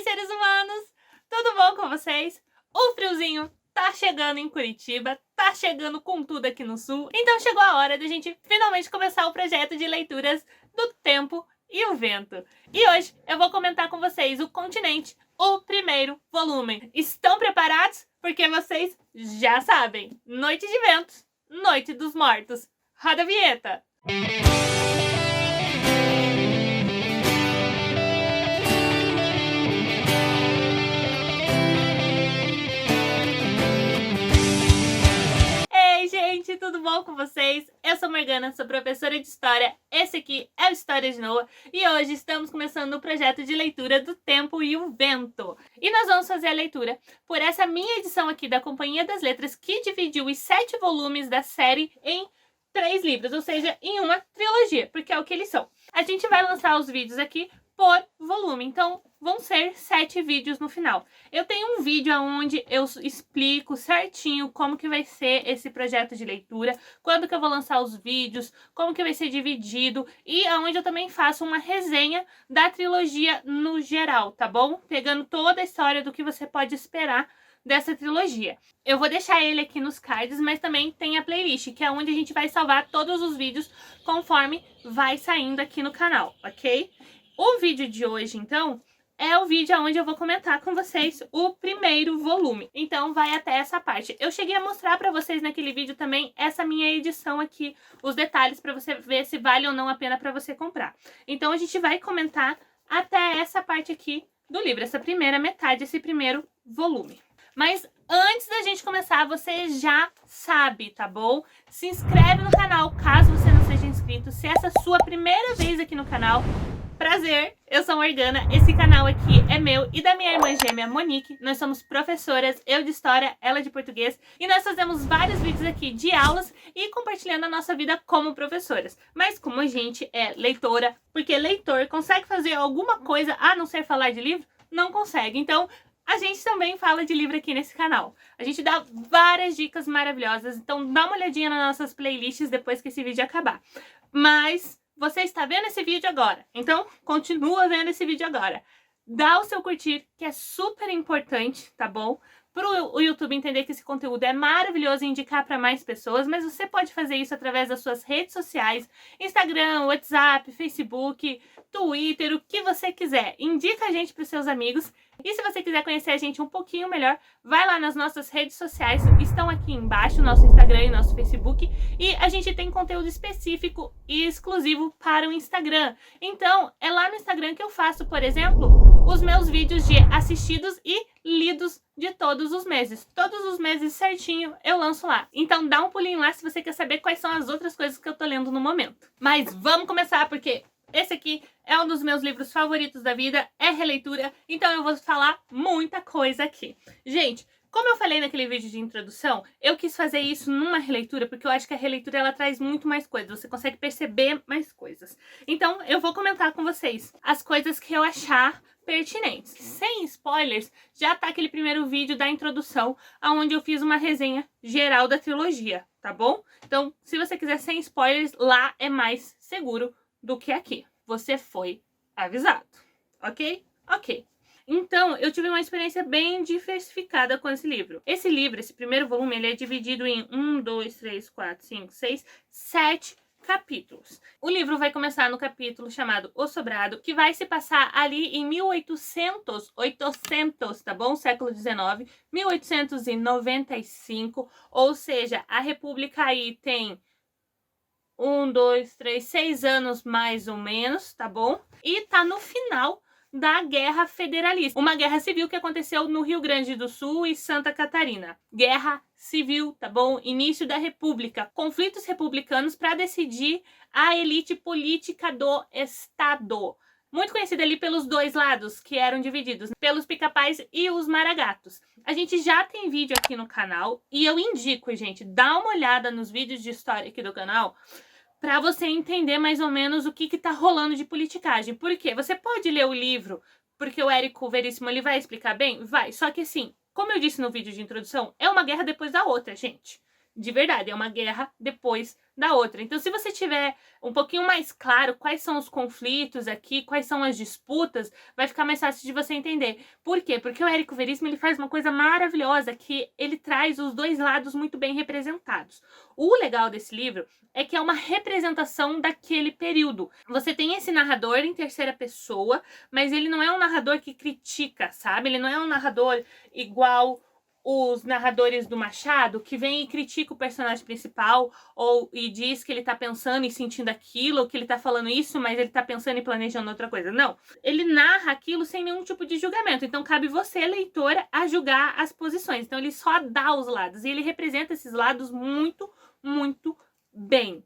seres humanos! Tudo bom com vocês? O friozinho tá chegando em Curitiba, tá chegando com tudo aqui no sul, então chegou a hora da gente finalmente começar o projeto de leituras do Tempo e o Vento. E hoje eu vou comentar com vocês O Continente, o primeiro volume. Estão preparados? Porque vocês já sabem, Noite de Ventos, Noite dos Mortos. Roda a vinheta! Ei, gente, tudo bom com vocês? Eu sou Morgana, sou professora de História, esse aqui é o História de Noah e hoje estamos começando o projeto de leitura do Tempo e o Vento. E nós vamos fazer a leitura por essa minha edição aqui da Companhia das Letras, que dividiu os 7 volumes da série em 3 livros, ou seja, em uma trilogia, porque é o que eles são. A gente vai lançar os vídeos aqui por volume, então vão ser 7 vídeos no final. Eu tenho um vídeo onde eu explico certinho como que vai ser esse projeto de leitura, quando que eu vou lançar os vídeos, como que vai ser dividido e onde eu também faço uma resenha da trilogia no geral, tá bom? Pegando toda a história do que você pode esperar dessa trilogia. Eu vou deixar ele aqui nos cards, mas também tem a playlist, que é onde a gente vai salvar todos os vídeos conforme vai saindo aqui no canal, ok? O vídeo de hoje, então, é o vídeo onde eu vou comentar com vocês o primeiro volume. Então, vai até essa parte. Eu cheguei a mostrar para vocês naquele vídeo também essa minha edição aqui, os detalhes para você ver se vale ou não a pena para você comprar. Então, a gente vai comentar até essa parte aqui do livro, essa primeira metade, esse primeiro volume. Mas antes da gente começar, você já sabe, tá bom? Se inscreve no canal caso você não seja inscrito. Se essa é a sua primeira vez aqui no canal, prazer, eu sou Morgana, esse canal aqui é meu e da minha irmã gêmea Monique. Nós somos professoras, eu de História, ela de Português, e nós fazemos vários vídeos aqui de aulas e compartilhando a nossa vida como professoras. Mas como a gente é leitora, porque leitor consegue fazer alguma coisa a não ser falar de livro? Não consegue, então a gente também fala de livro aqui nesse canal. A gente dá várias dicas maravilhosas, então dá uma olhadinha nas nossas playlists depois que esse vídeo acabar. Mas você está vendo esse vídeo agora, então continua vendo esse vídeo agora. Dá o seu curtir, que é super importante, tá bom? Para o YouTube entender que esse conteúdo é maravilhoso e indicar para mais pessoas, mas você pode fazer isso através das suas redes sociais, Instagram, WhatsApp, Facebook, Twitter, o que você quiser. Indica a gente para os seus amigos. E se você quiser conhecer a gente um pouquinho melhor, vai lá nas nossas redes sociais, estão aqui embaixo, nosso Instagram e nosso Facebook, e a gente tem conteúdo específico e exclusivo para o Instagram. Então, é lá no Instagram que eu faço, por exemplo, os meus vídeos de assistidos e lidos de todos os meses. Todos os meses certinho eu lanço lá. Então dá um pulinho lá se você quer saber quais são as outras coisas que eu tô lendo no momento. Mas vamos começar, porque esse aqui é um dos meus livros favoritos da vida, é releitura, então eu vou falar muita coisa aqui. Gente, como eu falei naquele vídeo de introdução, eu quis fazer isso numa releitura, porque eu acho que a releitura ela traz muito mais coisas, você consegue perceber mais coisas. Então eu vou comentar com vocês as coisas que eu achar pertinentes. Sem spoilers, já tá aquele primeiro vídeo da introdução, onde eu fiz uma resenha geral da trilogia, tá bom? Então, se você quiser sem spoilers, lá é mais seguro do que aqui. Você foi avisado, ok? Ok. Então, eu tive uma experiência bem diversificada com esse livro. Esse livro, esse primeiro volume, ele é dividido em 1, 2, 3, 4, 5, 6, 7 capítulos. O livro vai começar no capítulo chamado O Sobrado, que vai se passar ali em 1800, tá bom? Século XIX, 1895, ou seja, a República aí tem 1, 2, 3, 6 anos mais ou menos, tá bom? E tá no final da Guerra Federalista, uma guerra civil que aconteceu no Rio Grande do Sul e Santa Catarina. Guerra civil, tá bom? Início da República, conflitos republicanos para decidir a elite política do Estado. Muito conhecida ali pelos dois lados, que eram divididos, pelos pica-pais e os maragatos. A gente já tem vídeo aqui no canal e eu indico, gente, dá uma olhada nos vídeos de história aqui do canal, para você entender mais ou menos o que tá rolando de politicagem. Por quê? Você pode ler o livro, porque o Érico Veríssimo ele vai explicar bem? Vai. Só que assim, como eu disse no vídeo de introdução, é uma guerra depois da outra, gente. de verdade, é uma guerra depois da outra. Então, se você tiver um pouquinho mais claro quais são os conflitos aqui, quais são as disputas, vai ficar mais fácil de você entender. Por quê? Porque o Érico Veríssimo ele faz uma coisa maravilhosa, que ele traz os dois lados muito bem representados. O legal desse livro é que é uma representação daquele período. Você tem esse narrador em terceira pessoa, mas ele não é um narrador que critica, sabe? Ele não é um narrador igual os narradores do Machado, que vem e critica o personagem principal, e diz que ele tá pensando e sentindo aquilo, ou que ele tá falando isso, mas ele tá pensando e planejando outra coisa. Não. Ele narra aquilo sem nenhum tipo de julgamento. Então cabe você, leitora, a julgar as posições. Então ele só dá os lados. E ele representa esses lados muito, muito bem.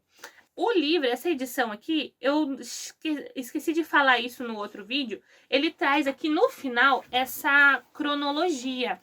O livro, essa edição aqui, eu esqueci de falar isso no outro vídeo, ele traz aqui no final essa cronologia,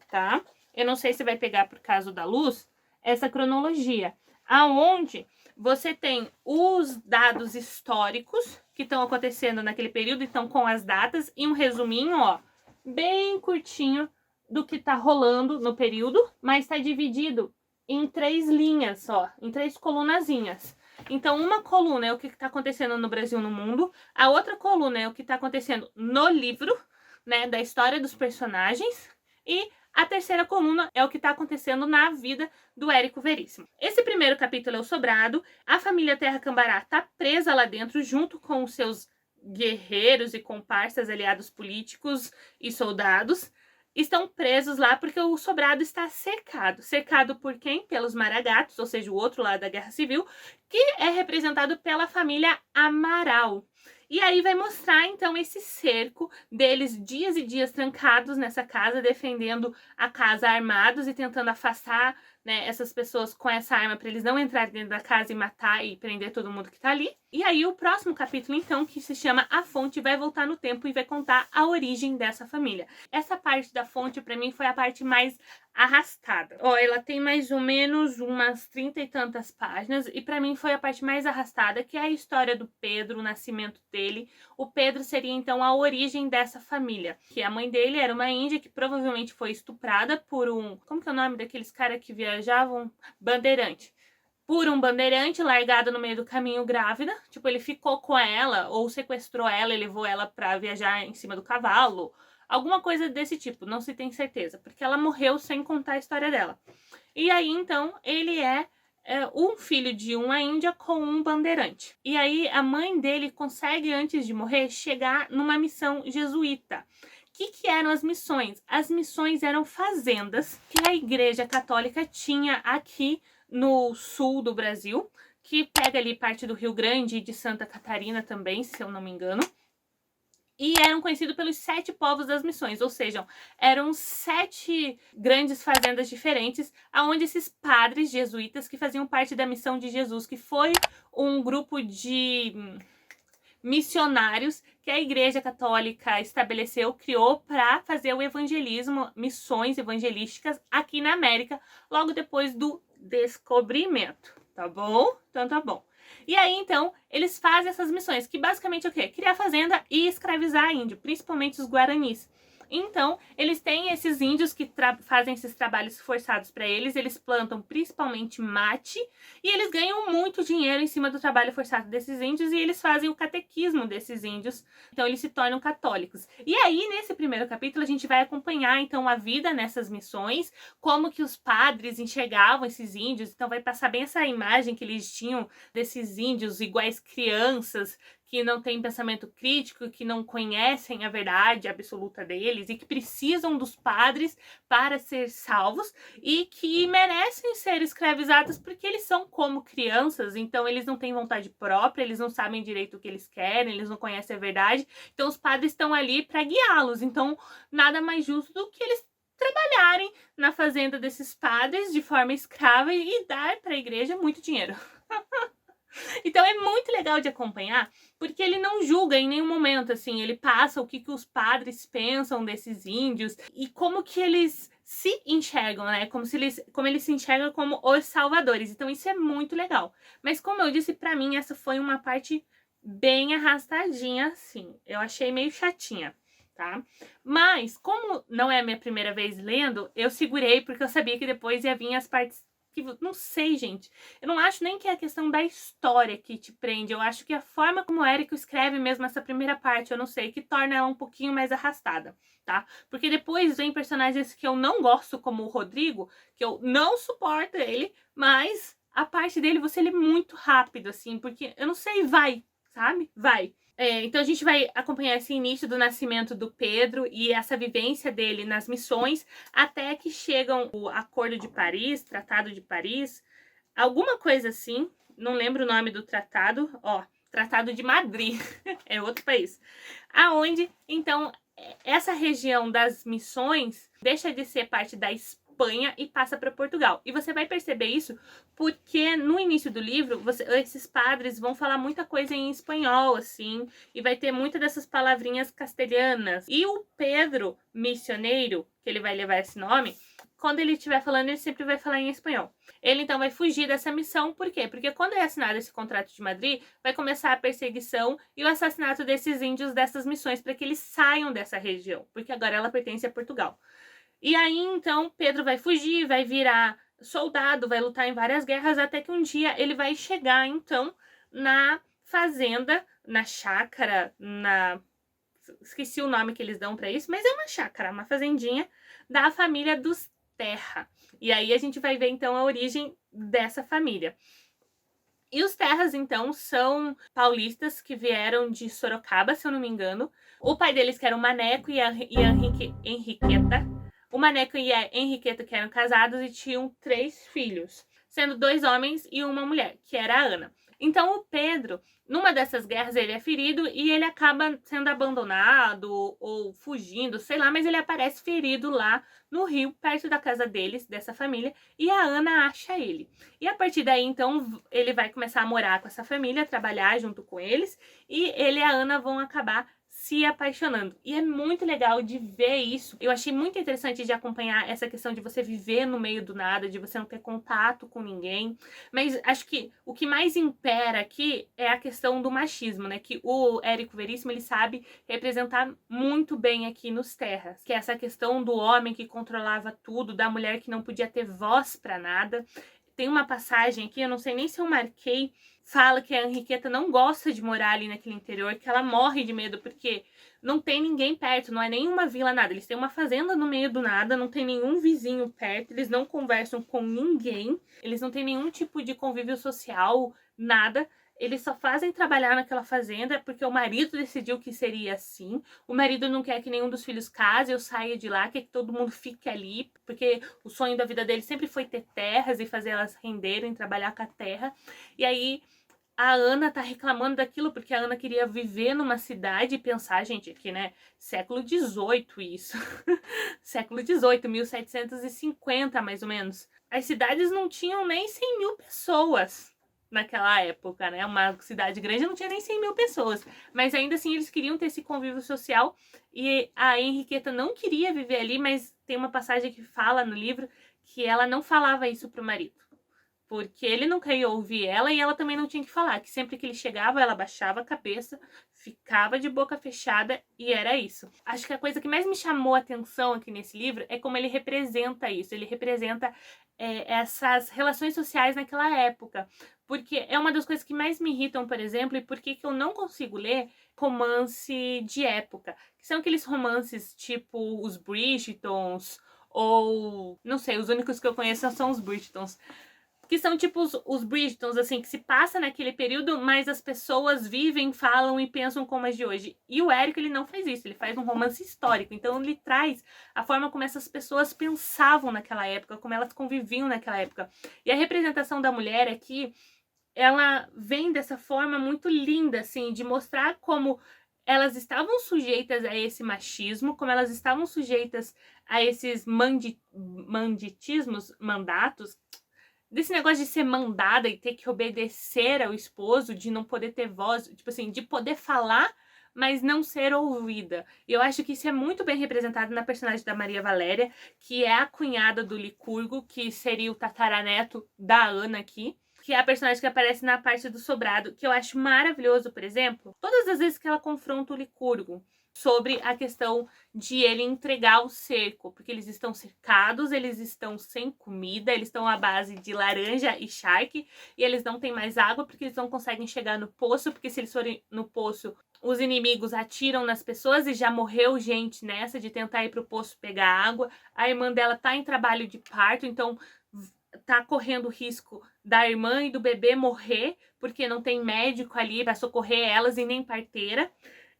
tá? Eu não sei se vai pegar por causa da luz, essa cronologia, aonde você tem os dados históricos que estão acontecendo naquele período, então com as datas, e um resuminho, ó, bem curtinho do que tá rolando no período, mas tá dividido em 3 linhas, ó, em 3 colunazinhas. Então, uma coluna é o que está acontecendo no Brasil, no mundo. A outra coluna é o que está acontecendo no livro, né, da história dos personagens. E a terceira coluna é o que está acontecendo na vida do Érico Veríssimo. Esse primeiro capítulo é o Sobrado. A família Terra Cambará está presa lá dentro, junto com os seus guerreiros e comparsas, aliados políticos e soldados. Estão presos lá porque o Sobrado está cercado. Cercado por quem? Pelos Maragatos, ou seja, o outro lado da Guerra Civil, que é representado pela família Amaral. E aí vai mostrar, então, esse cerco deles dias e dias trancados nessa casa, defendendo a casa armados e tentando afastar, né, essas pessoas com essa arma para eles não entrarem dentro da casa e matar e prender todo mundo que tá ali. E aí o próximo capítulo, então, que se chama A Fonte, vai voltar no tempo e vai contar a origem dessa família. Essa parte da fonte, para mim, foi a parte mais arrastada. Ó, ela tem mais ou menos umas 30 e tantas páginas, e para mim foi a parte mais arrastada, que é a história do Pedro, o nascimento dele. O Pedro seria, então, a origem dessa família, que a mãe dele era uma índia que provavelmente foi estuprada por um... Como que é o nome daqueles caras que viajavam? Bandeirante. Por um bandeirante, largado no meio do caminho grávida. Tipo, ele ficou com ela, ou sequestrou ela e levou ela pra viajar em cima do cavalo. Alguma coisa desse tipo, não se tem certeza. Porque ela morreu sem contar a história dela. E aí, então, ele é um filho de uma índia com um bandeirante. E aí, a mãe dele consegue, antes de morrer, chegar numa missão jesuíta. O que eram as missões? As missões eram fazendas que a Igreja Católica tinha aqui no sul do Brasil, que pega ali parte do Rio Grande e de Santa Catarina também, se eu não me engano. E eram conhecidos pelos 7 povos das missões, ou seja, eram 7 grandes fazendas diferentes, onde esses padres jesuítas que faziam parte da missão de Jesus, que foi um grupo de missionários que a Igreja Católica estabeleceu, criou para fazer o evangelismo, missões evangelísticas aqui na América, logo depois do descobrimento, tá bom? Então tá bom. E aí, então, eles fazem essas missões, que basicamente é o quê? Criar fazenda e escravizar índio, principalmente os guaranis. Então, eles têm esses índios que fazem esses trabalhos forçados para eles plantam principalmente mate, e eles ganham muito dinheiro em cima do trabalho forçado desses índios, e eles fazem o catequismo desses índios, então eles se tornam católicos. E aí, nesse primeiro capítulo, a gente vai acompanhar, então, a vida nessas missões, como que os padres enxergavam esses índios, então vai passar bem essa imagem que eles tinham desses índios iguais crianças, que não têm pensamento crítico, que não conhecem a verdade absoluta deles e que precisam dos padres para ser salvos e que merecem ser escravizados porque eles são como crianças, então eles não têm vontade própria, eles não sabem direito o que eles querem, eles não conhecem a verdade, então os padres estão ali para guiá-los, então nada mais justo do que eles trabalharem na fazenda desses padres de forma escrava e dar para a igreja muito dinheiro. Então é muito legal de acompanhar, porque ele não julga em nenhum momento, assim, ele passa o que os padres pensam desses índios e como que eles se enxergam, né? Como eles se enxergam como os salvadores. Então isso é muito legal. Mas como eu disse, pra mim essa foi uma parte bem arrastadinha, assim. Eu achei meio chatinha, tá? Mas como não é a minha primeira vez lendo, eu segurei porque eu sabia que depois ia vir as partes que não sei, gente. Eu não acho nem que é a questão da história que te prende. Eu acho que a forma como o Érico escreve mesmo essa primeira parte, eu não sei, que torna ela um pouquinho mais arrastada, tá? Porque depois vem personagens que eu não gosto, como o Rodrigo, que eu não suporto ele, mas a parte dele você lê muito rápido, assim, porque eu não sei, vai, sabe? Vai. Então a gente vai acompanhar esse início do nascimento do Pedro e essa vivência dele nas missões, até que chegam o Acordo de Paris, Tratado de Paris, alguma coisa assim, não lembro o nome do tratado, Tratado de Madrid, é outro país, aonde, então, essa região das missões deixa de ser parte da Espanha e passa para Portugal. E você vai perceber isso porque no início do livro, esses padres vão falar muita coisa em espanhol, assim, e vai ter muitas dessas palavrinhas castelhanas. E o Pedro, missioneiro, que ele vai levar esse nome, quando ele estiver falando, ele sempre vai falar em espanhol. Ele então vai fugir dessa missão, por quê? Porque quando é assinado esse contrato de Madrid, vai começar a perseguição e o assassinato desses índios dessas missões para que eles saiam dessa região, porque agora ela pertence a Portugal. E aí então Pedro vai fugir, vai virar soldado, vai lutar em várias guerras, até que um dia ele vai chegar então na fazenda, na chácara, esqueci o nome que eles dão para isso, mas é uma chácara, uma fazendinha da família dos Terra. E aí a gente vai ver então a origem dessa família. E os Terras, então, são paulistas que vieram de Sorocaba, se eu não me engano. O pai deles, que era o Maneco e a Henriqueta. O Maneco e a Henriqueta, que eram casados e tinham 3 filhos, sendo 2 homens e uma mulher, que era a Ana. Então o Pedro, numa dessas guerras, ele é ferido e ele acaba sendo abandonado ou fugindo, sei lá, mas ele aparece ferido lá no rio, perto da casa deles, dessa família, e a Ana acha ele. E a partir daí, então, ele vai começar a morar com essa família, trabalhar junto com eles, e ele e a Ana vão acabar se apaixonando. E é muito legal de ver isso. Eu achei muito interessante de acompanhar essa questão de você viver no meio do nada, de você não ter contato com ninguém. Mas acho que o que mais impera aqui é a questão do machismo, né? Que o Érico Veríssimo, ele sabe representar muito bem aqui nos Terras. Que é essa questão do homem que controlava tudo, da mulher que não podia ter voz pra nada. Tem uma passagem aqui, eu não sei nem se eu marquei, fala que a Henriqueta não gosta de morar ali naquele interior, que ela morre de medo, porque não tem ninguém perto, não é nenhuma vila, nada. Eles têm uma fazenda no meio do nada, não tem nenhum vizinho perto, eles não conversam com ninguém, eles não têm nenhum tipo de convívio social, nada. Eles só fazem trabalhar naquela fazenda porque o marido decidiu que seria assim. O marido não quer que nenhum dos filhos case ou saia de lá, quer que todo mundo fique ali, porque o sonho da vida dele sempre foi ter terras e fazer elas renderem, trabalhar com a terra. E aí a Ana tá reclamando daquilo porque a Ana queria viver numa cidade e pensar, gente, aqui, né? Século XVIII isso. Século XVIII, 1750 mais ou menos. As cidades não tinham nem 100 mil pessoas naquela época, né? Uma cidade grande não tinha nem 100 mil pessoas. Mas ainda assim eles queriam ter esse convívio social e a Henriqueta não queria viver ali, mas tem uma passagem que fala no livro que ela não falava isso pro marido. Porque ele não queria ouvir ela e ela também não tinha que falar. Que sempre que ele chegava, ela baixava a cabeça, ficava de boca fechada e era isso. Acho que a coisa que mais me chamou a atenção aqui nesse livro é como ele representa isso. Ele representa essas relações sociais naquela época. Porque é uma das coisas que mais me irritam, por exemplo, e por que eu não consigo ler romance de época. Que são aqueles romances tipo os Bridgertons ou... não sei, os únicos que eu conheço são os Bridgertons. Que são tipo os Bridgertons, assim, que se passa naquele período, mas as pessoas vivem, falam e pensam como as de hoje. E o Érico, ele não faz isso, ele faz um romance histórico. Então ele traz a forma como essas pessoas pensavam naquela época, como elas conviviam naquela época. E a representação da mulher aqui, ela vem dessa forma muito linda, assim, de mostrar como elas estavam sujeitas a esse machismo, como elas estavam sujeitas a esses mandatos, desse negócio de ser mandada e ter que obedecer ao esposo, de não poder ter voz, tipo assim, de poder falar, mas não ser ouvida. E eu acho que isso é muito bem representado na personagem da Maria Valéria, que é a cunhada do Licurgo, que seria o tataraneto da Ana aqui, que é a personagem que aparece na parte do sobrado, que eu acho maravilhoso, por exemplo, todas as vezes que ela confronta o Licurgo. sobre a questão de ele entregar o cerco, porque eles estão cercados, eles estão sem comida, eles estão à base de laranja e charque, e eles não têm mais água porque eles não conseguem chegar no poço, porque se eles forem no poço, os inimigos atiram nas pessoas e já morreu gente nessa de tentar ir pro poço pegar água. A irmã dela tá em trabalho de parto, então tá correndo o risco da irmã e do bebê morrer, porque não tem médico ali para socorrer elas e nem parteira.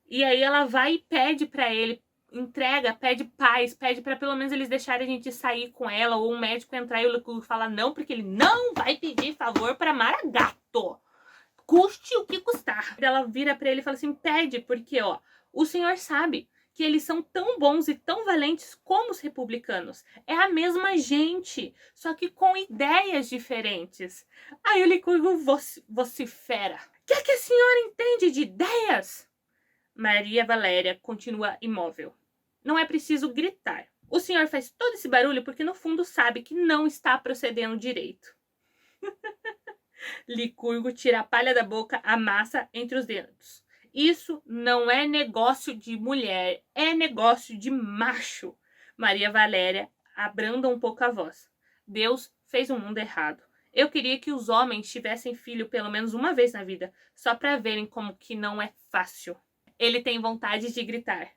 E aí ela vai e pede para ele, entrega, pede paz, pede para pelo menos eles deixarem a gente sair com ela, ou um médico entrar e o Licurgo fala não, porque ele não vai pedir favor para Maragato. Custe o que custar. Ela vira para ele e fala assim, pede, porque ó, o senhor sabe que eles são tão bons e tão valentes como os republicanos. É a mesma gente, só que com ideias diferentes. Aí o Licurgo vocifera. O que é que a senhora entende de ideias? Maria Valéria continua imóvel. Não é preciso gritar. O senhor faz todo esse barulho porque no fundo sabe que não está procedendo direito. Licurgo tira a palha da boca, amassa entre os dedos. Isso não é negócio de mulher, é negócio de macho. Maria Valéria abranda um pouco a voz. Deus fez um mundo errado. Eu queria que os homens tivessem filho pelo menos uma vez na vida, só para verem como que não é fácil. Ele tem vontade de gritar.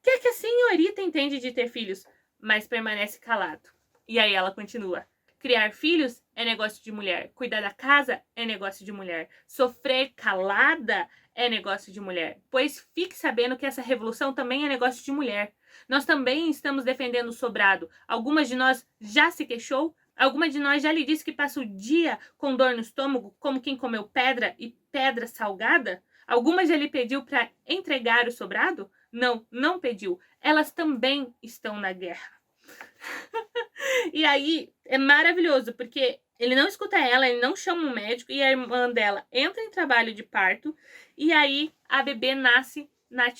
Que é que a senhorita entende de ter filhos? Mas permanece calado. E aí ela continua. Criar filhos é negócio de mulher. Cuidar da casa é negócio de mulher. Sofrer calada é negócio de mulher. Pois fique sabendo que essa revolução também é negócio de mulher. Nós também estamos defendendo o sobrado. Algumas de nós já se queixou. Alguma de nós já lhe disse que passa o dia com dor no estômago, como quem comeu pedra e pedra salgada? Alguma já lhe pediu para entregar o sobrado? Não, não pediu. Elas também estão na guerra. E aí é maravilhoso, porque ele não escuta ela, ele não chama um médico, e a irmã dela entra em trabalho de parto, e aí a bebê nasce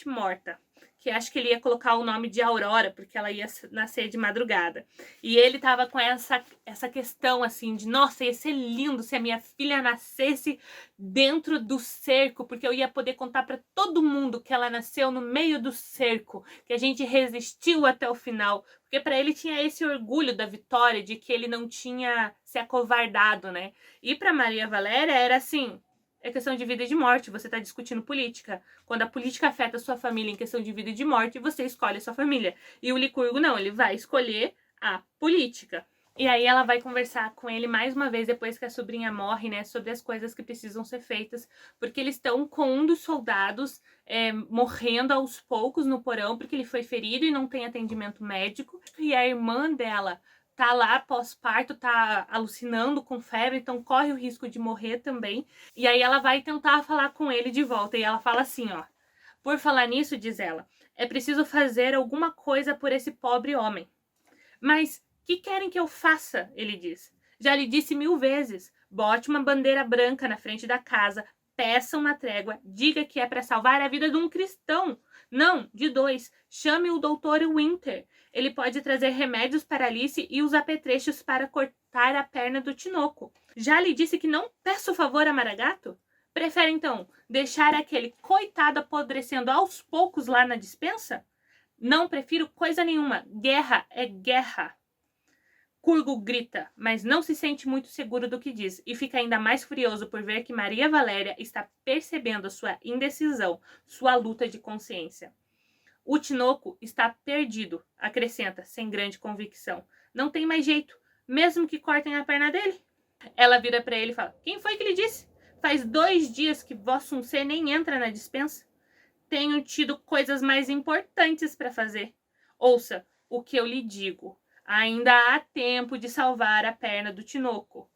morta. Que acho que ele ia colocar o nome de Aurora, porque ela ia nascer de madrugada. E ele tava com essa questão, assim, de nossa, ia ser lindo se a minha filha nascesse dentro do cerco, porque eu ia poder contar para todo mundo que ela nasceu no meio do cerco, que a gente resistiu até o final. Porque para ele tinha esse orgulho da vitória, de que ele não tinha se acovardado, né? E para Maria Valéria era assim... É questão de vida e de morte, você está discutindo política. Quando a política afeta a sua família em questão de vida e de morte, você escolhe a sua família. E o Licurgo não, ele vai escolher a política. E aí ela vai conversar com ele mais uma vez depois que a sobrinha morre, né, sobre as coisas que precisam ser feitas, porque eles estão com um dos soldados morrendo aos poucos no porão, porque ele foi ferido e não tem atendimento médico. E a irmã dela tá lá pós-parto, tá alucinando com febre, então corre o risco de morrer também. E aí ela vai tentar falar com ele de volta, e ela fala assim, ó. Por falar nisso, diz ela, é preciso fazer alguma coisa por esse pobre homem. Mas que querem que eu faça? Ele diz. Já lhe disse 1000 vezes. Bote uma bandeira branca na frente da casa, peça uma trégua, diga que é para salvar a vida de um cristão. Não, de 2. Chame o doutor Winter. Ele pode trazer remédios para Alice e os apetrechos para cortar a perna do Tinoco. Já lhe disse que não peço favor a Maragato? Prefere, então, deixar aquele coitado apodrecendo aos poucos lá na despensa? Não prefiro coisa nenhuma. Guerra é guerra. Curgo grita, mas não se sente muito seguro do que diz e fica ainda mais furioso por ver que Maria Valéria está percebendo sua indecisão, sua luta de consciência. O Tinoco está perdido, acrescenta, sem grande convicção. Não tem mais jeito, mesmo que cortem a perna dele. Ela vira para ele e fala, quem foi que lhe disse? Faz 2 dias que vosso ser nem entra na despensa. Tenho tido coisas mais importantes para fazer. Ouça o que eu lhe digo. Ainda há tempo de salvar a perna do Tinoco.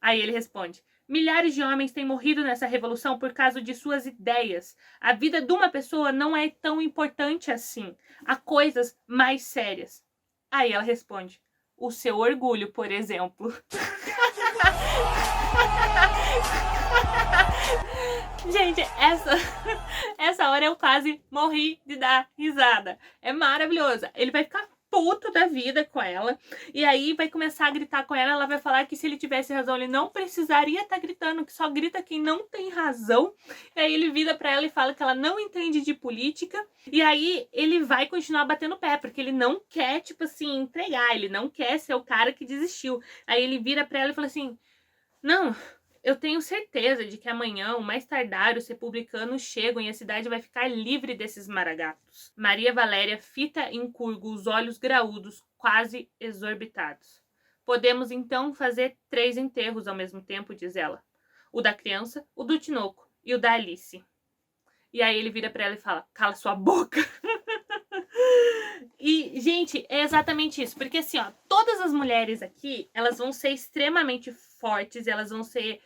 Aí ele responde, milhares de homens têm morrido nessa revolução por causa de suas ideias. A vida de uma pessoa não é tão importante assim. Há coisas mais sérias. Aí ela responde, o seu orgulho, por exemplo. Gente, essa hora eu quase morri de dar risada. É maravilhosa. Ele vai ficar puto da vida com ela, e aí vai começar a gritar com ela, ela vai falar que se ele tivesse razão, ele não precisaria estar gritando, que só grita quem não tem razão. E aí ele vira pra ela e fala que ela não entende de política, e aí ele vai continuar batendo pé, porque ele não quer, tipo assim, entregar, ele não quer ser o cara que desistiu. Aí ele vira pra ela e fala assim, não, eu tenho certeza de que amanhã, o mais tardar, os republicanos chegam e a cidade vai ficar livre desses maragatos. Maria Valéria fita em curgo os olhos graúdos, quase exorbitados. Podemos então fazer 3 enterros ao mesmo tempo, diz ela. O da criança, o do Tinoco e o da Alice. E aí ele vira pra ela e fala, cala sua boca. E, gente, é exatamente isso. Porque assim, ó, todas as mulheres aqui, elas vão ser extremamente fortes, elas vão ser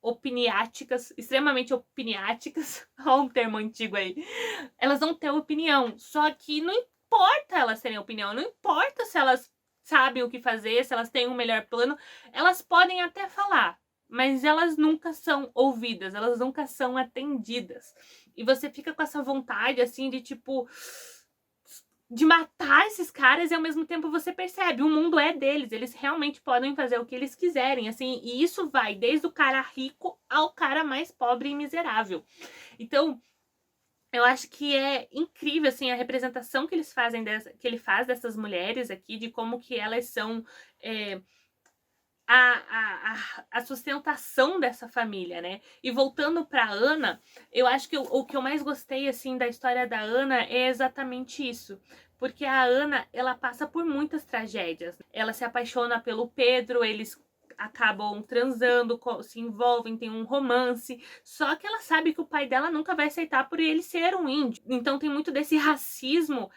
opiniáticas, extremamente opiniáticas, olha um termo antigo aí, elas vão ter opinião, só que não importa elas terem opinião, não importa se elas sabem o que fazer, se elas têm um melhor plano, elas podem até falar, mas elas nunca são ouvidas, elas nunca são atendidas, e você fica com essa vontade, assim, de tipo, de matar esses caras e ao mesmo tempo você percebe, o mundo é deles, eles realmente podem fazer o que eles quiserem, assim, e isso vai desde o cara rico ao cara mais pobre e miserável. Então, eu acho que é incrível, assim, a representação que eles fazem que ele faz dessas mulheres aqui, de como que elas são a sustentação dessa família, né? E voltando pra Ana, eu acho que o que eu mais gostei, assim, da história da Ana é exatamente isso. Porque a Ana, ela passa por muitas tragédias. Ela se apaixona pelo Pedro, eles acabam transando, se envolvem, tem um romance, só que ela sabe que o pai dela nunca vai aceitar por ele ser um índio. Então tem muito desse racismo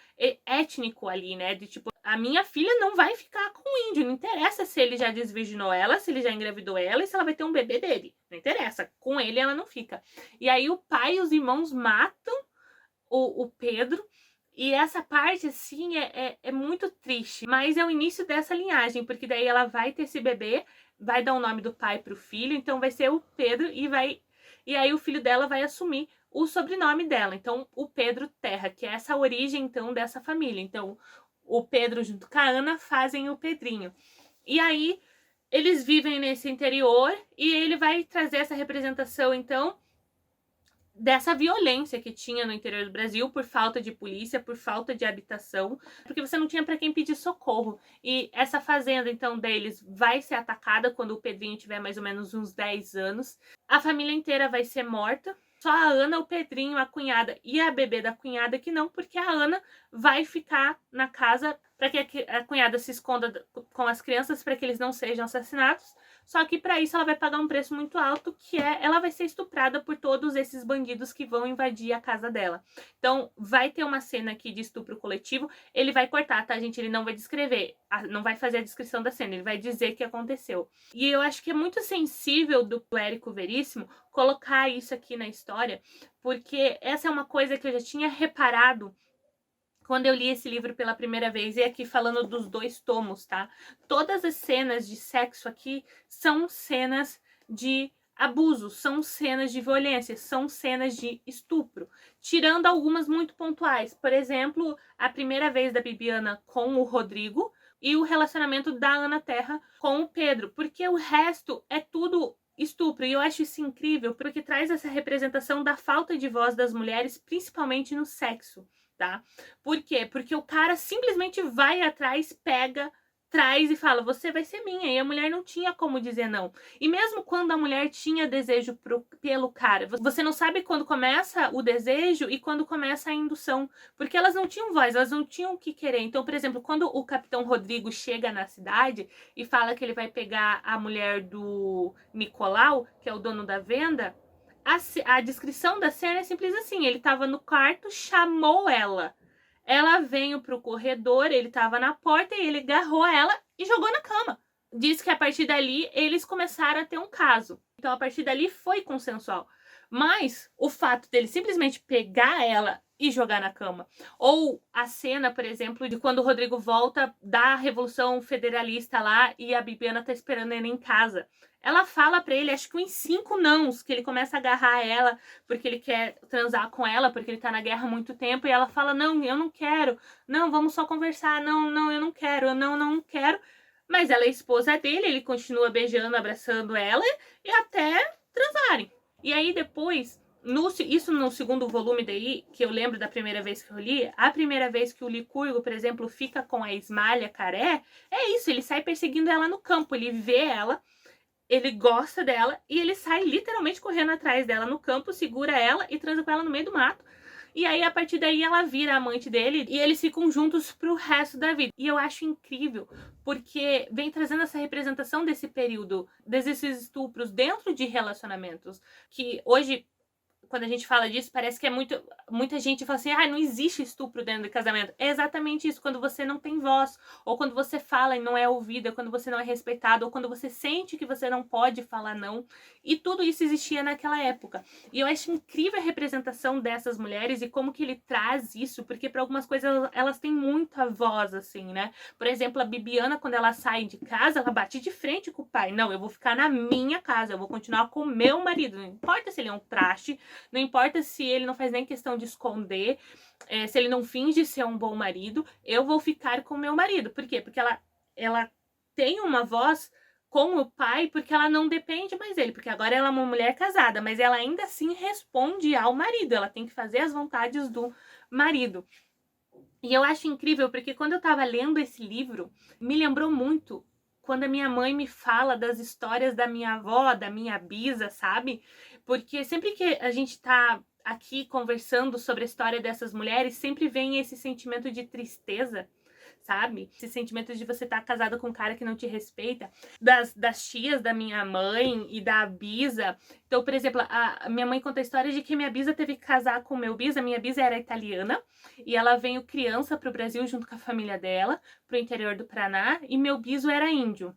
étnico ali, né? De tipo, a minha filha não vai ficar com o índio, não interessa se ele já desvirginou ela, se ele já engravidou ela e se ela vai ter um bebê dele. Não interessa, com ele ela não fica. E aí o pai e os irmãos matam o Pedro. E essa parte, assim, é muito triste. Mas é o início dessa linhagem, porque daí ela vai ter esse bebê, vai dar o nome do pai pro filho, então vai ser o Pedro e aí o filho dela vai assumir o sobrenome dela. Então, o Pedro Terra, que é essa origem, então, dessa família. Então, o Pedro junto com a Ana fazem o Pedrinho. E aí, eles vivem nesse interior e ele vai trazer essa representação, então, dessa violência que tinha no interior do Brasil por falta de polícia, por falta de habitação, porque você não tinha para quem pedir socorro. E essa fazenda, então, deles vai ser atacada quando o Pedrinho tiver mais ou menos uns 10 anos. A família inteira vai ser morta. Só a Ana, o Pedrinho, a cunhada e a bebê da cunhada que não, porque a Ana vai ficar na casa para que a cunhada se esconda com as crianças para que eles não sejam assassinados. Só que para isso ela vai pagar um preço muito alto, que é ela vai ser estuprada por todos esses bandidos que vão invadir a casa dela. Então vai ter uma cena aqui de estupro coletivo. Ele vai cortar, tá, gente? Ele não vai descrever, não vai fazer a descrição da cena, ele vai dizer que aconteceu. E eu acho que é muito sensível do Érico Veríssimo colocar isso aqui na história, porque essa é uma coisa que eu já tinha reparado quando eu li esse livro pela primeira vez, e aqui falando dos 2 tomos, tá? Todas as cenas de sexo aqui são cenas de abuso, são cenas de violência, são cenas de estupro, tirando algumas muito pontuais. Por exemplo, a primeira vez da Bibiana com o Rodrigo e o relacionamento da Ana Terra com o Pedro, porque o resto é tudo estupro. E eu acho isso incrível, porque traz essa representação da falta de voz das mulheres, principalmente no sexo. Tá? Por quê? Porque o cara simplesmente vai atrás, pega, traz e fala, você vai ser minha. E a mulher não tinha como dizer não. E mesmo quando a mulher tinha desejo pelo cara, você não sabe quando começa o desejo e quando começa a indução. Porque elas não tinham voz, elas não tinham o que querer. Então, por exemplo, quando o Capitão Rodrigo chega na cidade e fala que ele vai pegar a mulher do Nicolau, que é o dono da venda, a descrição da cena é simples assim, ele tava no quarto, chamou ela. Ela veio pro corredor, ele tava na porta e ele agarrou ela e jogou na cama. Diz que a partir dali eles começaram a ter um caso. Então a partir dali foi consensual. Mas o fato dele simplesmente pegar ela e jogar na cama. Ou a cena, por exemplo, de quando o Rodrigo volta da Revolução Federalista lá e a Bibiana tá esperando ele em casa. Ela fala pra ele, acho que uns 5 nãos, que ele começa a agarrar ela porque ele quer transar com ela, porque ele tá na guerra há muito tempo, e ela fala, não, eu não quero, não, vamos só conversar, não, não, eu não quero, não, não quero. Mas ela é esposa dele, ele continua beijando, abraçando ela e até transarem. E aí depois, isso no segundo volume daí, que eu lembro da primeira vez que eu li, a primeira vez que o Licurgo, por exemplo, fica com a Esmalha Caré, é isso, ele sai perseguindo ela no campo, ele vê ela, ele gosta dela e ele sai literalmente correndo atrás dela no campo, segura ela e transa com ela no meio do mato. E aí, a partir daí, ela vira amante dele e eles ficam juntos pro resto da vida. E eu acho incrível, porque vem trazendo essa representação desse período, desses estupros dentro de relacionamentos, que hoje, quando a gente fala disso, parece que é muita gente fala assim, não existe estupro dentro do casamento. É exatamente isso, quando você não tem voz, ou quando você fala e não é ouvida, quando você não é respeitado, ou quando você sente que você não pode falar não. E tudo isso existia naquela época. E eu acho incrível a representação dessas mulheres e como que ele traz isso, porque para algumas coisas elas têm muita voz, assim, né? Por exemplo, a Bibiana, quando ela sai de casa, ela bate de frente com o pai. Não, eu vou ficar na minha casa, eu vou continuar com o meu marido. Não importa se ele é um traste, não importa se ele não faz nem questão de esconder, se ele não finge ser um bom marido, eu vou ficar com o meu marido. Por quê? Porque ela tem uma voz com o pai, porque ela não depende mais dele, porque agora ela é uma mulher casada, mas ela ainda assim responde ao marido, ela tem que fazer as vontades do marido. E eu acho incrível, porque quando eu tava lendo esse livro, me lembrou muito quando a minha mãe me fala das histórias da minha avó, da minha bisa, sabe? Porque sempre que a gente tá aqui conversando sobre a história dessas mulheres, sempre vem esse sentimento de tristeza, sabe? Esse sentimento de você estar casada com um cara que não te respeita. Das tias da minha mãe e da bisa. Então, por exemplo, a minha mãe conta a história de que minha bisa teve que casar com o meu bisa. Minha bisa era italiana e ela veio criança pro Brasil junto com a família dela, pro interior do Paraná, e meu biso era índio.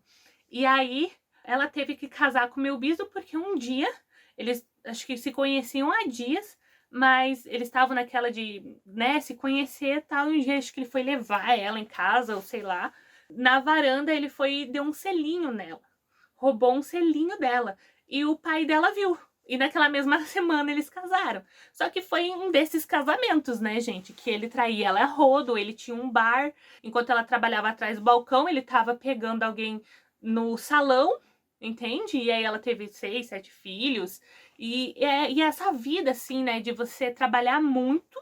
E aí, ela teve que casar com meu biso porque um dia, eles acho que se conheciam há dias, mas eles estavam naquela de, né, se conhecer e tal, e um dia acho que ele foi levar ela em casa, ou sei lá. Na varanda ele foi e deu um selinho nela, roubou um selinho dela, e o pai dela viu. E naquela mesma semana eles casaram. Só que foi um desses casamentos, né, gente, que ele traía ela a rodo, ele tinha um bar, enquanto ela trabalhava atrás do balcão, ele tava pegando alguém no salão, entende? E aí ela teve 6, 7 filhos. E essa vida, assim, né, de você trabalhar muito,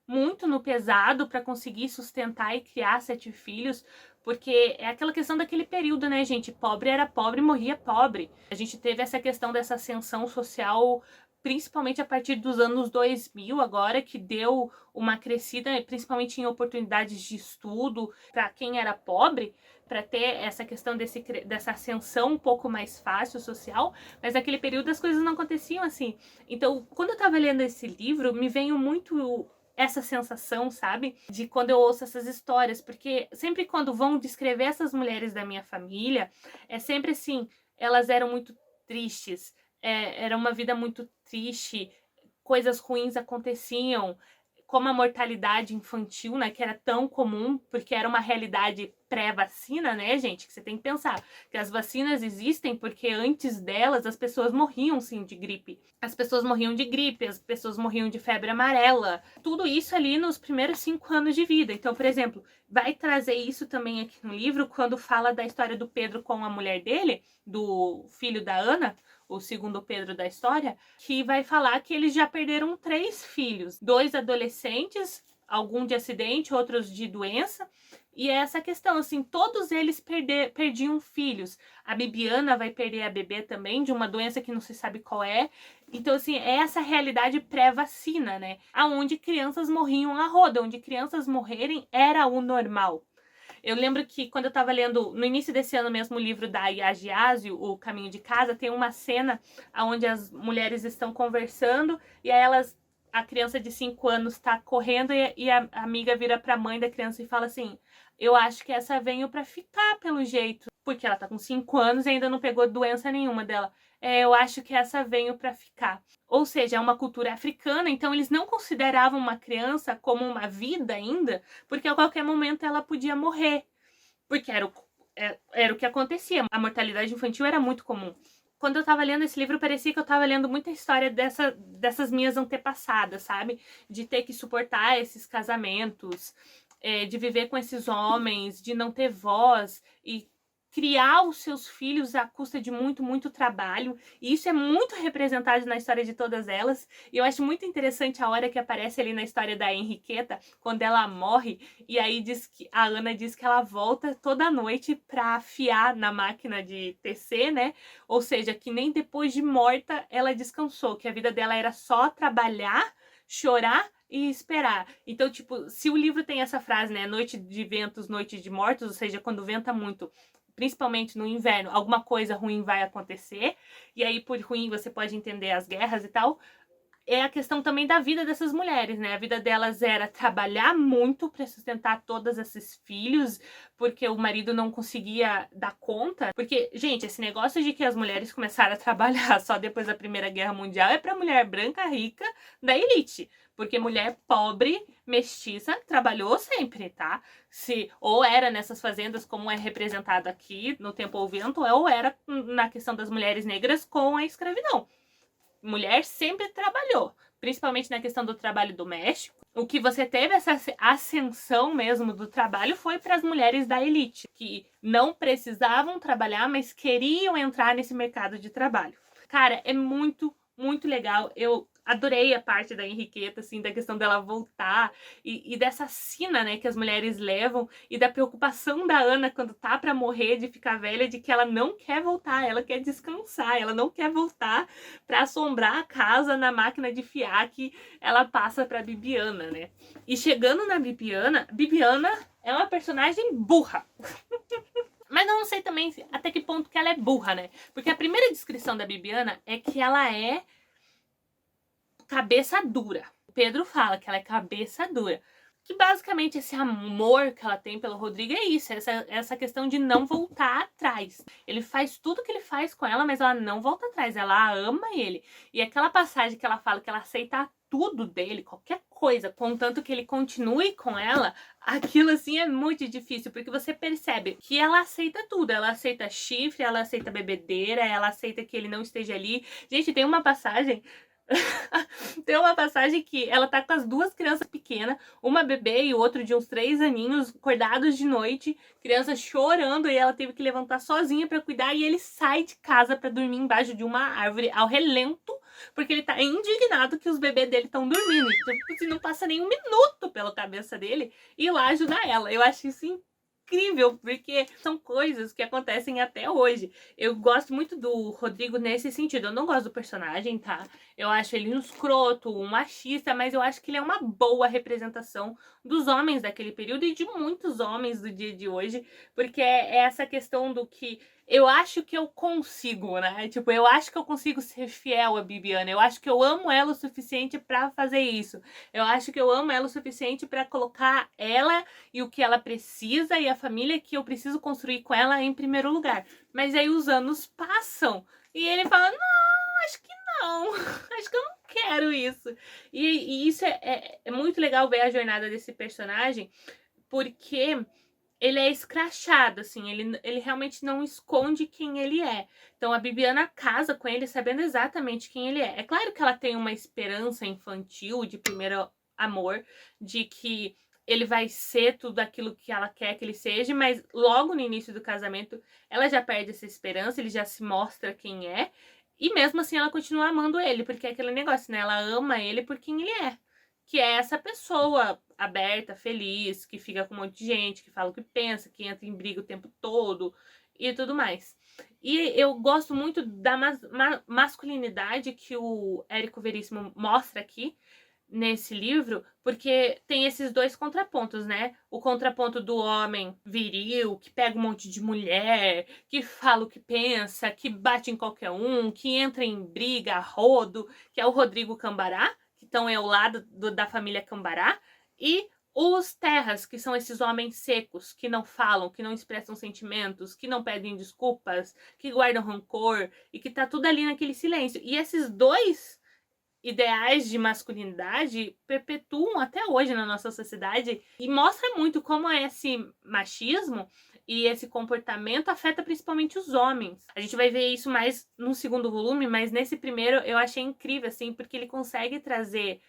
muito no pesado para conseguir sustentar e criar 7 filhos, porque é aquela questão daquele período, né, gente? Pobre era pobre, morria pobre. A gente teve essa questão dessa ascensão social, principalmente a partir dos anos 2000 agora, que deu uma crescida, principalmente em oportunidades de estudo para quem era pobre, para ter essa questão dessa ascensão um pouco mais fácil social, mas naquele período as coisas não aconteciam assim. Então, quando eu tava lendo esse livro, me veio muito essa sensação, sabe? De quando eu ouço essas histórias, porque sempre quando vão descrever essas mulheres da minha família, é sempre assim, elas eram muito tristes, era uma vida muito triste, coisas ruins aconteciam, como a mortalidade infantil, né, que era tão comum, porque era uma realidade pré-vacina, né, gente, que você tem que pensar que as vacinas existem porque antes delas as pessoas morriam, sim, de gripe. As pessoas morriam de gripe, as pessoas morriam de febre amarela, tudo isso ali nos primeiros 5 anos de vida. Então, por exemplo, vai trazer isso também aqui no livro, quando fala da história do Pedro com a mulher dele, do filho da Ana, o segundo Pedro da história, que vai falar que eles já perderam 3 filhos, 2 adolescentes, algum de acidente, outros de doença, e é essa questão, assim, todos eles perdiam filhos. A Bibiana vai perder a bebê também, de uma doença que não se sabe qual é. Então, assim, é essa realidade pré-vacina, né? Aonde crianças morriam a roda, onde crianças morrerem era o normal. Eu lembro que quando eu tava lendo, no início desse ano mesmo, o livro da Yagi Asio, O Caminho de Casa, tem uma cena onde as mulheres estão conversando e aí a criança de 5 anos tá correndo e a amiga vira pra mãe da criança e fala assim, eu acho que essa veio pra ficar pelo jeito, porque ela tá com 5 anos e ainda não pegou doença nenhuma dela. Eu acho que essa veio pra ficar. Ou seja, é uma cultura africana, então eles não consideravam uma criança como uma vida ainda, porque a qualquer momento ela podia morrer. Porque era o que acontecia. A mortalidade infantil era muito comum. Quando eu tava lendo esse livro, parecia que eu tava lendo muita história dessas minhas antepassadas, sabe? De ter que suportar esses casamentos, de viver com esses homens, de não ter voz e criar os seus filhos à custa de muito, muito trabalho. E isso é muito representado na história de todas elas. E eu acho muito interessante a hora que aparece ali na história da Henriqueta, quando ela morre, e aí a Ana diz que ela volta toda noite pra afiar na máquina de tecer, né? Ou seja, que nem depois de morta ela descansou, que a vida dela era só trabalhar, chorar e esperar. Então, tipo, se o livro tem essa frase, né? Noite de ventos, noite de mortos, ou seja, quando venta muito, principalmente no inverno, alguma coisa ruim vai acontecer. E aí, por ruim, você pode entender as guerras e tal. É a questão também da vida dessas mulheres, né? A vida delas era trabalhar muito para sustentar todos esses filhos, porque o marido não conseguia dar conta. Porque, gente, esse negócio de que as mulheres começaram a trabalhar só depois da Primeira Guerra Mundial é para mulher branca, rica, da elite. Porque mulher pobre, mestiça, trabalhou sempre, tá? Ou era nessas fazendas, como é representado aqui no Tempo ao Vento, ou era na questão das mulheres negras com a escravidão. Mulher sempre trabalhou, principalmente na questão do trabalho doméstico. O que você teve essa ascensão mesmo do trabalho foi para as mulheres da elite, que não precisavam trabalhar, mas queriam entrar nesse mercado de trabalho. Cara, é muito, muito legal. Eu adorei a parte da Henriqueta, assim, da questão dela voltar e dessa sina, né, que as mulheres levam e da preocupação da Ana quando tá pra morrer, de ficar velha, de que ela não quer voltar, ela quer descansar, ela não quer voltar pra assombrar a casa na máquina de fiar que ela passa pra Bibiana, né. E chegando na Bibiana é uma personagem burra. Mas eu não sei também até que ponto que ela é burra, né? Porque a primeira descrição da Bibiana é que ela é cabeça dura. O Pedro fala que ela é cabeça dura. Que basicamente esse amor que ela tem pelo Rodrigo é isso, essa questão de não voltar atrás. Ele faz tudo que ele faz com ela, mas ela não volta atrás, ela ama ele. E aquela passagem que ela fala que ela aceita tudo dele, qualquer coisa, contanto que ele continue com ela, aquilo assim é muito difícil, porque você percebe que ela aceita tudo, ela aceita chifre, ela aceita bebedeira, ela aceita que ele não esteja ali. Gente, tem uma passagem tem uma passagem que ela tá com as duas crianças pequenas, uma bebê e o outro de uns 3 aninhos, acordados de noite, criança chorando, e ela teve que levantar sozinha pra cuidar, e ele sai de casa pra dormir embaixo de uma árvore ao relento, porque ele tá indignado que os bebês dele estão dormindo. Então, assim, não passa nem 1 minuto pela cabeça dele ir lá ajudar ela. Eu acho isso incrível, porque são coisas que acontecem até hoje. Eu gosto muito do Rodrigo nesse sentido. Eu não gosto do personagem, tá? Eu acho ele um escroto, um machista, mas eu acho que ele é uma boa representação dos homens daquele período e de muitos homens do dia de hoje, porque é essa questão do que eu acho que eu consigo, né? Tipo, eu acho que eu consigo ser fiel a Bibiana. Eu acho que eu amo ela o suficiente pra fazer isso. Eu acho que eu amo ela o suficiente pra colocar ela e o que ela precisa e a família que eu preciso construir com ela em primeiro lugar. Mas aí os anos passam e ele fala: não, acho que não. Acho que eu não quero isso. E isso é muito legal ver a jornada desse personagem, porque ele é escrachado, assim, ele realmente não esconde quem ele é. Então a Bibiana casa com ele sabendo exatamente quem ele é. É claro que ela tem uma esperança infantil de primeiro amor, de que ele vai ser tudo aquilo que ela quer que ele seja, mas logo no início do casamento ela já perde essa esperança, ele já se mostra quem é, e mesmo assim ela continua amando ele, porque é aquele negócio, né? Ela ama ele por quem ele é. Que é essa pessoa aberta, feliz, que fica com um monte de gente, que fala o que pensa, que entra em briga o tempo todo e tudo mais. E eu gosto muito da masculinidade que o Érico Veríssimo mostra aqui nesse livro, porque tem esses dois contrapontos, né? O contraponto do homem viril, que pega um monte de mulher, que fala o que pensa, que bate em qualquer um, que entra em briga, a rodo, que é o Rodrigo Cambará, então é o lado da família Cambará, e Os terras, que são esses homens secos, que não falam, que não expressam sentimentos, que não pedem desculpas, que guardam rancor e que tá tudo ali naquele silêncio. E esses dois ideais de masculinidade perpetuam até hoje na nossa sociedade e mostra muito como esse machismo e esse comportamento afeta principalmente os homens. A gente vai ver isso mais no segundo volume, mas nesse primeiro eu achei incrível, assim, porque ele consegue trazer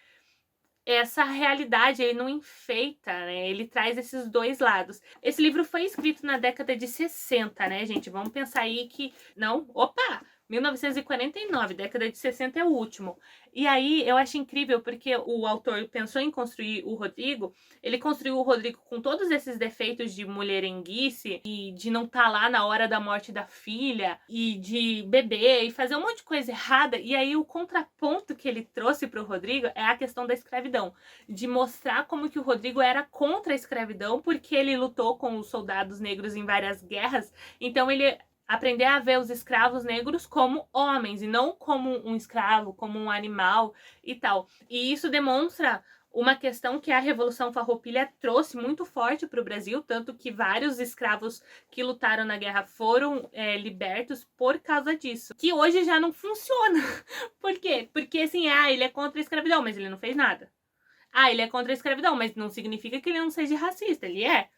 essa realidade, ele não enfeita, né? Ele traz esses dois lados. Esse livro foi escrito na década de 60, né, gente? Vamos pensar aí que... Não, opa! 1949, década de 60 é o último. E aí eu acho incrível porque o autor pensou em construir o Rodrigo, ele construiu o Rodrigo com todos esses defeitos de mulherenguice e de não estar lá na hora da morte da filha e de beber e fazer um monte de coisa errada. E aí o contraponto que ele trouxe para o Rodrigo é a questão da escravidão, de mostrar como que o Rodrigo era contra a escravidão porque ele lutou com os soldados negros em várias guerras. Então ele aprender a ver os escravos negros como homens e não como um escravo, como um animal e tal. E isso demonstra uma questão que a Revolução Farroupilha trouxe muito forte para o Brasil, tanto que vários escravos que lutaram na guerra foram libertos por causa disso. Que hoje já não funciona. Por quê? Porque assim, ele é contra a escravidão, mas ele não fez nada. Ele é contra a escravidão, mas não significa que ele não seja racista, ele é.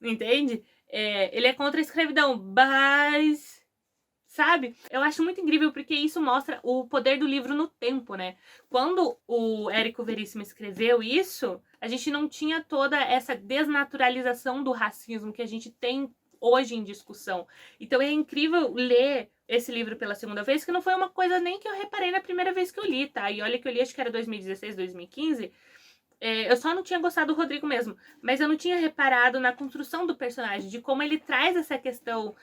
Entende? Ele é contra a escravidão, mas... Sabe? Eu acho muito incrível porque isso mostra o poder do livro no tempo, né? Quando o Érico Veríssimo escreveu isso, a gente não tinha toda essa desnaturalização do racismo que a gente tem hoje em discussão. Então é incrível ler esse livro pela segunda vez, que não foi uma coisa nem que eu reparei na primeira vez que eu li, tá? E olha que eu li, acho que era 2016, 2015... eu só não tinha gostado do Rodrigo mesmo, mas eu não tinha reparado na construção do personagem, de como ele traz essa questão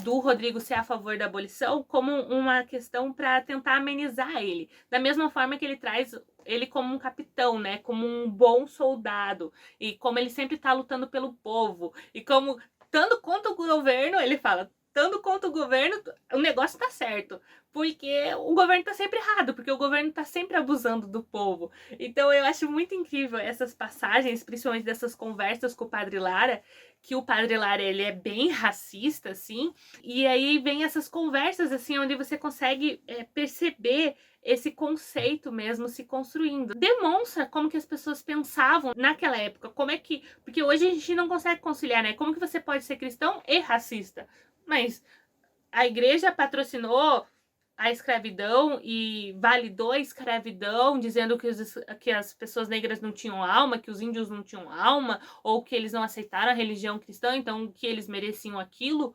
do Rodrigo ser a favor da abolição como uma questão para tentar amenizar ele. Da mesma forma que ele traz ele como um capitão, né? Como um bom soldado. E como ele sempre tá lutando pelo povo. E como, tanto contra o governo, ele fala... Tanto contra o governo, o negócio tá certo. Porque o governo tá sempre errado, porque o governo tá sempre abusando do povo. Então eu acho muito incrível essas passagens, principalmente dessas conversas com o Padre Lara, que o Padre Lara, ele é bem racista, assim, e aí vem essas conversas, assim, onde você consegue perceber esse conceito mesmo se construindo. Demonstra como que as pessoas pensavam naquela época, como é que... Porque hoje a gente não consegue conciliar, né? Como que você pode ser cristão e racista? Mas a igreja patrocinou a escravidão e validou a escravidão, dizendo que as pessoas negras não tinham alma, que os índios não tinham alma, ou que eles não aceitaram a religião cristã, então que eles mereciam aquilo,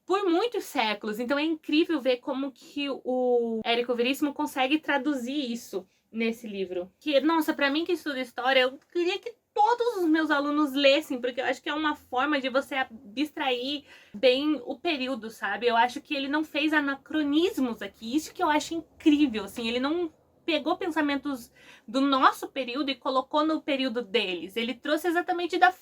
por muitos séculos. Então é incrível ver como que o Érico Veríssimo consegue traduzir isso nesse livro. Que, nossa, pra mim que estuda história, eu queria que todos os meus alunos lessem, porque eu acho que é uma forma de você abstrair bem o período, sabe? Eu acho que ele não fez anacronismos aqui, isso que eu acho incrível, assim, ele não pegou pensamentos do nosso período e colocou no período deles. Ele trouxe exatamente da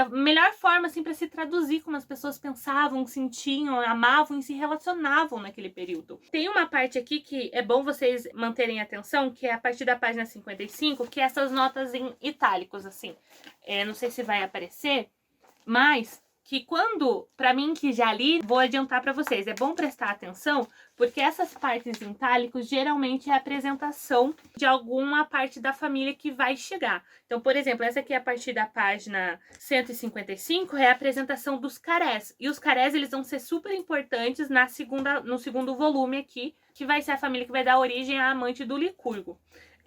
melhor forma, assim, para se traduzir como as pessoas pensavam, sentiam, amavam e se relacionavam naquele período. Tem uma parte aqui que é bom vocês manterem atenção, que é a partir da página 55, que é essas notas em itálicos, assim. Não sei se vai aparecer, mas... que quando, pra mim que já li, vou adiantar pra vocês, é bom prestar atenção, porque essas partes em itálicos geralmente é a apresentação de alguma parte da família que vai chegar. Então, por exemplo, essa aqui é a partir da página 155, é a apresentação dos carés. E os carés, eles vão ser super importantes no segundo volume aqui, que vai ser a família que vai dar origem à amante do Licurgo.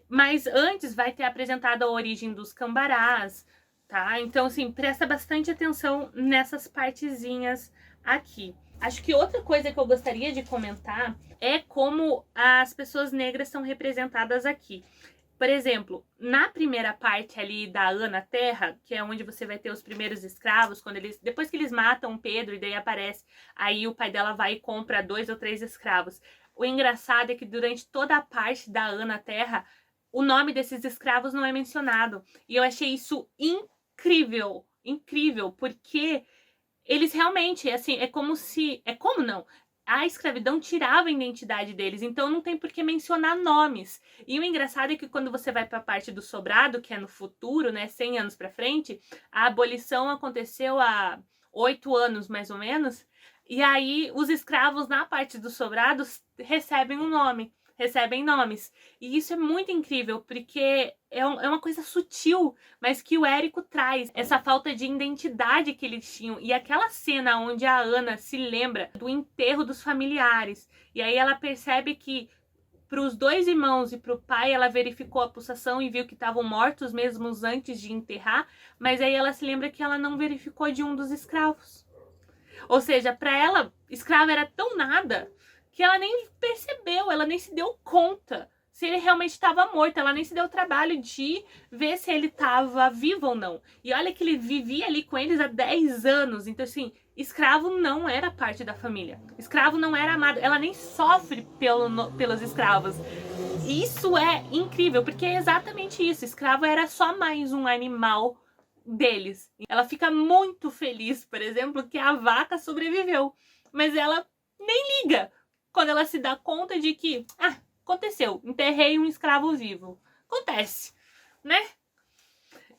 Mas antes vai ter apresentado a origem dos cambarás, tá? Então, assim, presta bastante atenção nessas partezinhas aqui. Acho que outra coisa que eu gostaria de comentar é como as pessoas negras são representadas aqui. Por exemplo, na primeira parte ali da Ana Terra, que é onde você vai ter os primeiros escravos, depois que eles matam Pedro e daí aparece, aí o pai dela vai e compra 2 ou 3 escravos. O engraçado é que durante toda a parte da Ana Terra, o nome desses escravos não é mencionado. E eu achei isso incrível, porque eles realmente, assim, não, a escravidão tirava a identidade deles, então não tem por que mencionar nomes. E o engraçado é que quando você vai para a parte do sobrado, que é no futuro, né, 100 anos para frente, a abolição aconteceu há 8 anos, mais ou menos, e aí os escravos na parte dos sobrados recebem um nome, recebem nomes. E isso é muito incrível, porque é uma coisa sutil, mas que o Érico traz, essa falta de identidade que eles tinham. E aquela cena onde a Ana se lembra do enterro dos familiares, e aí ela percebe que para os 2 irmãos e para o pai ela verificou a pulsação e viu que estavam mortos mesmo antes de enterrar, mas aí ela se lembra que ela não verificou de um dos escravos. Ou seja, para ela, escravo era tão nada que ela nem percebeu, ela nem se deu conta se ele realmente estava morto. Ela nem se deu o trabalho de ver se ele estava vivo ou não. E olha que ele vivia ali com eles há 10 anos. Então, assim, escravo não era parte da família. Escravo não era amado. Ela nem sofre pelos escravos. Isso é incrível, porque é exatamente isso. Escravo era só mais um animal deles. Ela fica muito feliz, por exemplo, que a vaca sobreviveu, mas ela nem liga quando ela se dá conta de que, aconteceu, enterrei um escravo vivo. Acontece, né?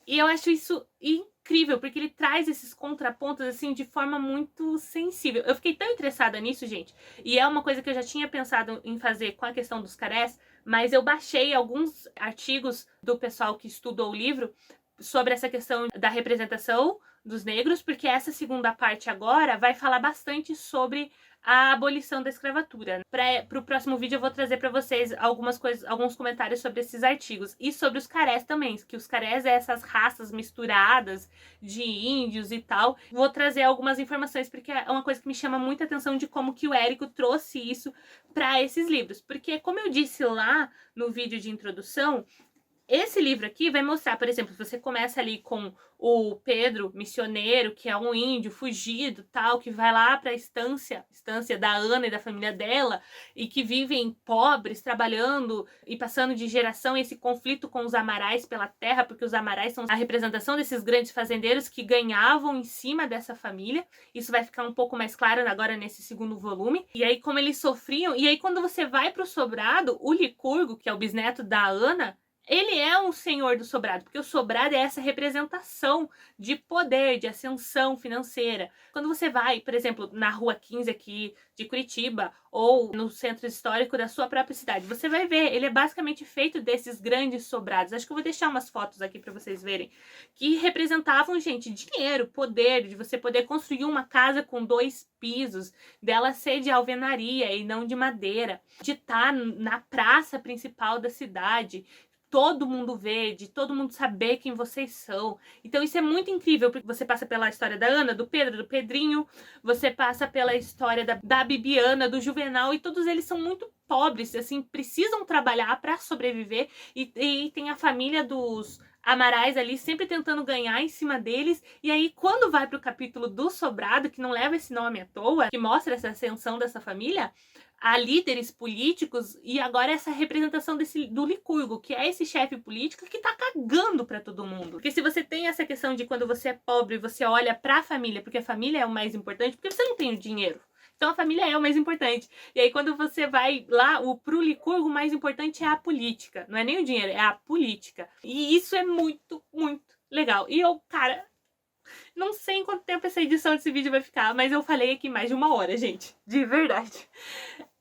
E eu acho isso incrível, porque ele traz esses contrapontos, assim, de forma muito sensível. Eu fiquei tão interessada nisso, gente, e é uma coisa que eu já tinha pensado em fazer com a questão dos carés, mas eu baixei alguns artigos do pessoal que estudou o livro sobre essa questão da representação dos negros, porque essa segunda parte agora vai falar bastante sobre a abolição da escravatura. Para o próximo vídeo eu vou trazer para vocês algumas coisas, alguns comentários sobre esses artigos e sobre os carés também, que os carés é essas raças misturadas de índios e tal. Vou trazer algumas informações porque é uma coisa que me chama muita atenção de como que o Érico trouxe isso para esses livros, porque como eu disse lá no vídeo de introdução, esse livro aqui vai mostrar, por exemplo, você começa ali com o Pedro, missioneiro, que é um índio fugido, tal, que vai lá para a estância da Ana e da família dela, e que vivem pobres, trabalhando e passando de geração esse conflito com os amarais pela terra, porque os amarais são a representação desses grandes fazendeiros que ganhavam em cima dessa família. Isso vai ficar um pouco mais claro agora nesse segundo volume. E aí como eles sofriam, e aí quando você vai para o sobrado, o Licurgo, que é o bisneto da Ana, ele é um senhor do sobrado, porque o sobrado é essa representação de poder, de ascensão financeira. Quando você vai, por exemplo, na Rua 15 aqui de Curitiba, ou no centro histórico da sua própria cidade, você vai ver, ele é basicamente feito desses grandes sobrados. Acho que eu vou deixar umas fotos aqui para vocês verem, que representavam, gente, dinheiro, poder, de você poder construir uma casa com 2 pisos, dela ser de alvenaria e não de madeira, de estar na praça principal da cidade, todo mundo ver, de todo mundo saber quem vocês são. Então isso é muito incrível, porque você passa pela história da Ana, do Pedro, do Pedrinho, você passa pela história da Bibiana, do Juvenal, e todos eles são muito pobres, assim, precisam trabalhar para sobreviver, e tem a família dos Amarais ali sempre tentando ganhar em cima deles. E aí quando vai pro capítulo do sobrado, que não leva esse nome à toa, que mostra essa ascensão dessa família, há líderes políticos, e agora essa representação do Licurgo, que é esse chefe político que tá cagando pra todo mundo. Porque se você tem essa questão de quando você é pobre, você olha pra família, porque a família é o mais importante, porque você não tem o dinheiro. Então a família é o mais importante. E aí quando você vai lá, pro Licurgo, o mais importante é a política. Não é nem o dinheiro, é a política. E isso é muito, muito legal. E eu, cara, não sei em quanto tempo essa edição desse vídeo vai ficar, mas eu falei aqui mais de 1 hora, gente. De verdade.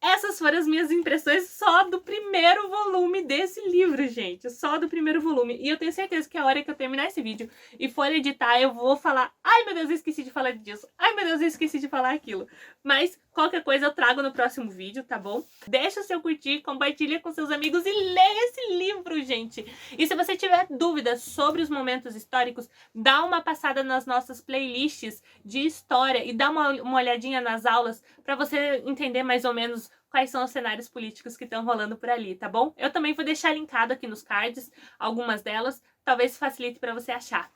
Essas foram as minhas impressões só do primeiro volume desse livro, gente. Só do primeiro volume. E eu tenho certeza que a hora que eu terminar esse vídeo e for editar, eu vou falar: ai meu Deus, eu esqueci de falar disso. Ai meu Deus, eu esqueci de falar aquilo. Mas qualquer coisa eu trago no próximo vídeo, tá bom? Deixa o seu curtir, compartilha com seus amigos e leia esse livro, gente. E se você tiver dúvidas sobre os momentos históricos, dá uma passada nas nossas playlists de história e dá uma olhadinha nas aulas pra você entender mais ou menos quais são os cenários políticos que estão rolando por ali, tá bom? Eu também vou deixar linkado aqui nos cards, algumas delas, talvez facilite para você achar.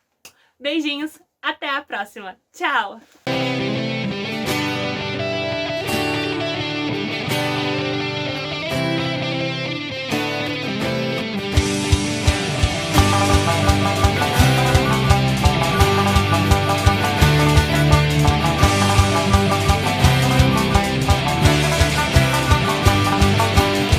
Beijinhos, até a próxima. Tchau!